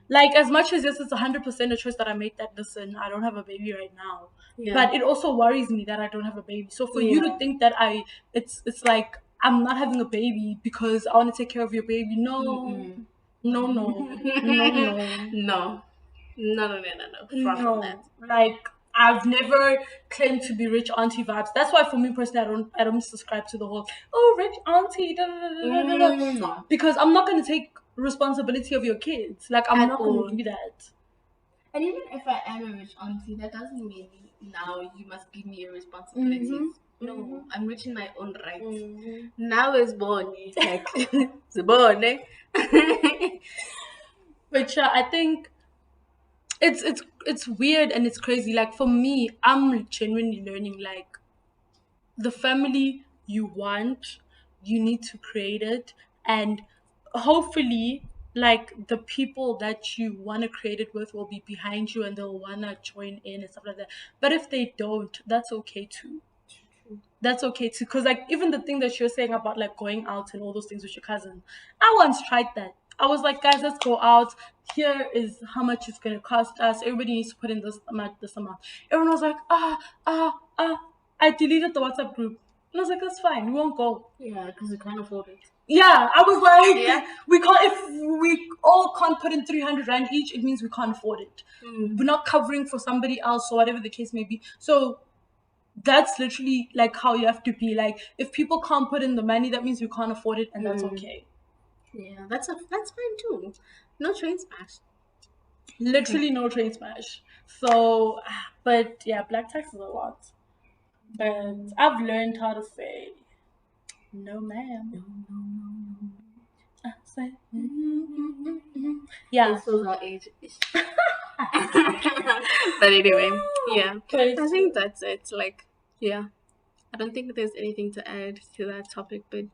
Speaker 1: Like, as much as this is 100% a choice that I made that, listen, I don't have a baby right now.
Speaker 2: Yeah.
Speaker 1: But it also worries me that I don't have a baby. So for you to think that it's like, I'm not having a baby because I want to take care of your baby. No. No, no, no, no,
Speaker 2: No. Far from that.
Speaker 1: Like I've never claimed to be rich auntie vibes. That's why for me personally, I don't subscribe to the whole rich auntie da, da, da, da, da, da.
Speaker 2: No.
Speaker 1: Because I'm not gonna take responsibility of your kids. Like I'm
Speaker 2: At
Speaker 1: not
Speaker 2: all.
Speaker 1: gonna do that.
Speaker 2: And even if I am a rich auntie, that doesn't mean now you must give me your responsibilities. No, I'm rich in my own right. Now is born. Like, it's born, eh?
Speaker 1: But yeah, I think it's weird and it's crazy. Like for me, I'm genuinely learning like the family you want, you need to create it, and hopefully like the people that you want to create it with will be behind you and they'll want to join in and stuff like that. But if they don't, that's okay too. That's okay too. Because, like, even the thing that you're saying about, like, going out and all those things with your cousin, I once tried that. I was like, guys, let's go out. Here is how much it's going to cost us. Everybody needs to put in this amount, this amount. Everyone was like, I deleted the WhatsApp group. And I was like, that's fine. We won't go.
Speaker 2: Yeah, because we can't afford it.
Speaker 1: Yeah, I was like,
Speaker 2: Yeah.
Speaker 1: we can't, if we all can't put in 300 Rand each, it means we can't afford it. We're not covering for somebody else or whatever the case may be. So that's literally like how you have to be. Like, if people can't put in the money, that means we can't afford it, and that's okay.
Speaker 2: Yeah, that's fine too. No train smash.
Speaker 1: Literally no train smash. So, but yeah, black tax is a lot. But I've learned how to say no, ma'am. I say, yeah.
Speaker 2: This was our age. But anyway, yeah.
Speaker 1: But
Speaker 2: I think that's it. Like, yeah. I don't think there's anything to add to that topic, but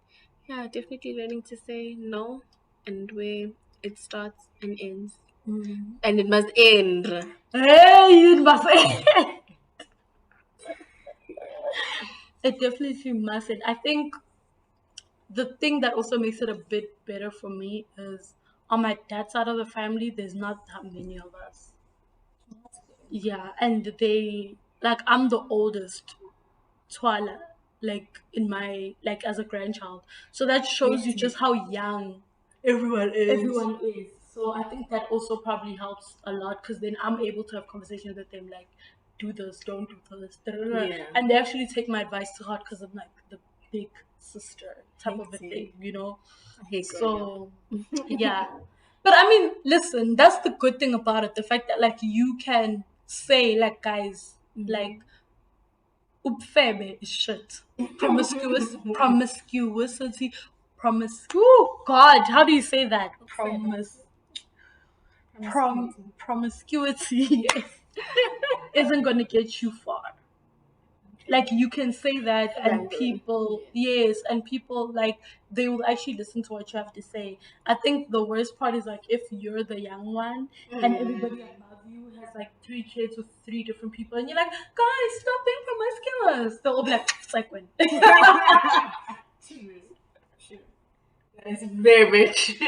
Speaker 2: yeah, definitely learning to say no and where it starts and ends. And it must end.
Speaker 1: hey, you must. It definitely mustn't. I think the thing that also makes it a bit better for me is on my dad's side of the family, there's not that many of us. Yeah, and they, like, I'm the oldest Twala, like, in my, like, as a grandchild. So that shows you just how young
Speaker 2: Everyone is.
Speaker 1: everyone is. So I think that also probably helps a lot, because then I'm able to have conversations with them, like, do this, don't do this, da, da, da.
Speaker 2: Yeah.
Speaker 1: And they actually take my advice to heart because I'm like the big sister type of a
Speaker 2: Hate
Speaker 1: thing, you know.
Speaker 2: I hate
Speaker 1: So yeah, but I mean, listen, that's the good thing about it, the fact that, like, you can say, like, guys, like, upfebe is shit, promiscuity, oh God, how do you say that? Promiscuity isn't going to get you far. Like, you can say that, and people, yes, and people, like, they will actually listen to what you have to say. I think the worst part is, like, if you're the young one and everybody above you has, like, 3 kids with 3 different people, and you're like, guys, stop being promiscuous. They'll all be like, it's like when.
Speaker 2: It's very, very true.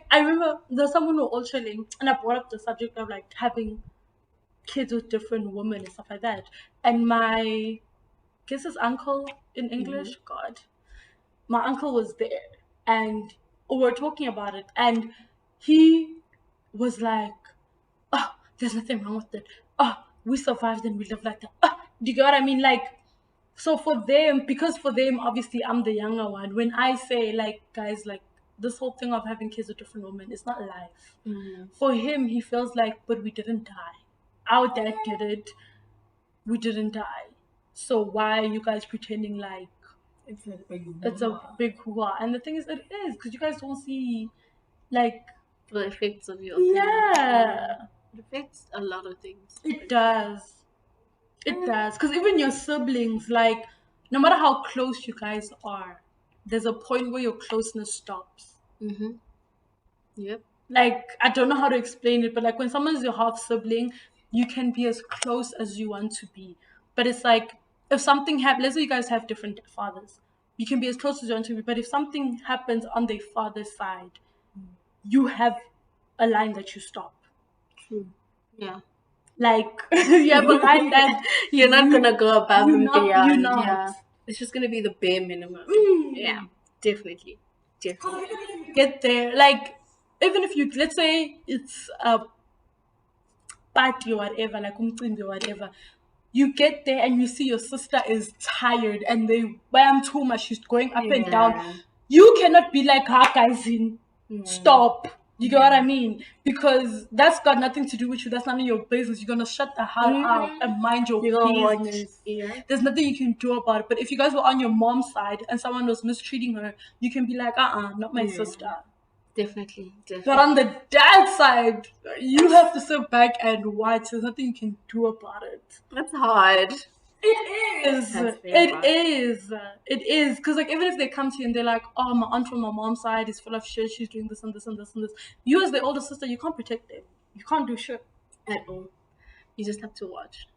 Speaker 1: I remember there's someone who was all chilling, and I brought up the subject of, like, having kids with different women and stuff like that. And my guess his uncle in English, God, my uncle was there, and we were talking about it, and he was like, "Oh, there's nothing wrong with it. Oh, we survived and we live like that." Oh, do you get what I mean? Like, so for them, because for them, obviously, I'm the younger one. When I say, like, guys, like, this whole thing of having kids with different women, it's not life. For him, he feels like, but we didn't die. Our dad did it. We didn't die. So why are you guys pretending like
Speaker 2: It's a big
Speaker 1: hoo-ha? And the thing is, it is, because you guys don't see, like,
Speaker 2: the effects of your thing.
Speaker 1: yeah,
Speaker 2: It affects a lot of things.
Speaker 1: it does. It does. Because even your siblings, like, no matter how close you guys are, there's a point where your closeness stops.
Speaker 2: Yep.
Speaker 1: Like, I don't know how to explain it, but, like, when someone's your half sibling, you can be as close as you want to be. But it's like, if something happens, let's say you guys have different fathers, you can be as close as you want to be. But if something happens on their father's side, you have a line that you stop.
Speaker 2: True. Yeah.
Speaker 1: Like, you have a line that
Speaker 2: you're not gonna go above and beyond.
Speaker 1: You're not.
Speaker 2: Yeah. It's just gonna be the bare minimum. Yeah, definitely.
Speaker 1: Get there, like, even if you, let's say it's a party or whatever, like umcimbi or whatever, you get there and you see your sister is tired and they bam too much, she's going up and down. You cannot be like, "Ha, guys, stop." You get what I mean? Because that's got nothing to do with you. That's none of your business. You're gonna shut the hell up and mind your business. There's nothing you can do about it. But if you guys were on your mom's side and someone was mistreating her, you can be like, not my sister.
Speaker 2: Definitely.
Speaker 1: But on the dad side, you have to sit back and watch. There's nothing you can do about it.
Speaker 2: That's hard.
Speaker 1: It is. It is. Because, like, even if they come to you and they're like, "Oh, my aunt from my mom's side is full of shit. She's doing this and this and this and this." You, as the older sister, you can't protect them. You can't do shit
Speaker 2: at all. You just have to watch.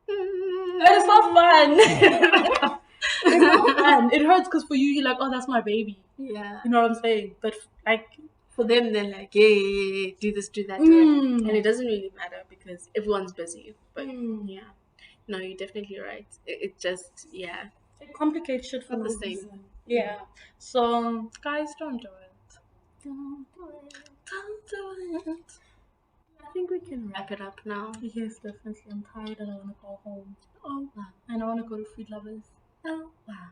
Speaker 1: It's not fun. It's not fun. It hurts because for you, you're like, oh, that's my baby.
Speaker 2: Yeah.
Speaker 1: You know what I'm saying? But like,
Speaker 2: For them, they're like, yeah, do this, do that, do it. And it doesn't really matter because everyone's busy. But yeah, no, you're definitely right. It just, yeah,
Speaker 1: it complicates shit for
Speaker 2: not
Speaker 1: no
Speaker 2: the same.
Speaker 1: reason. Yeah. So guys, don't do it.
Speaker 2: Don't do it.
Speaker 1: Don't do it.
Speaker 2: I think we can wrap it up now.
Speaker 1: Yes, definitely. I'm tired and I want to go home.
Speaker 2: Oh, wow.
Speaker 1: And I want to go to Food Lovers.
Speaker 2: Oh, wow.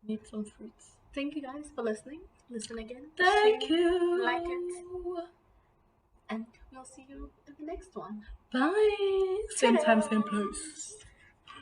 Speaker 1: Need some fruits.
Speaker 2: Thank you guys for listening. Listen again.
Speaker 1: Thank
Speaker 2: share,
Speaker 1: you.
Speaker 2: Like it. And we'll see you in the next one.
Speaker 1: Bye. Same time, same place.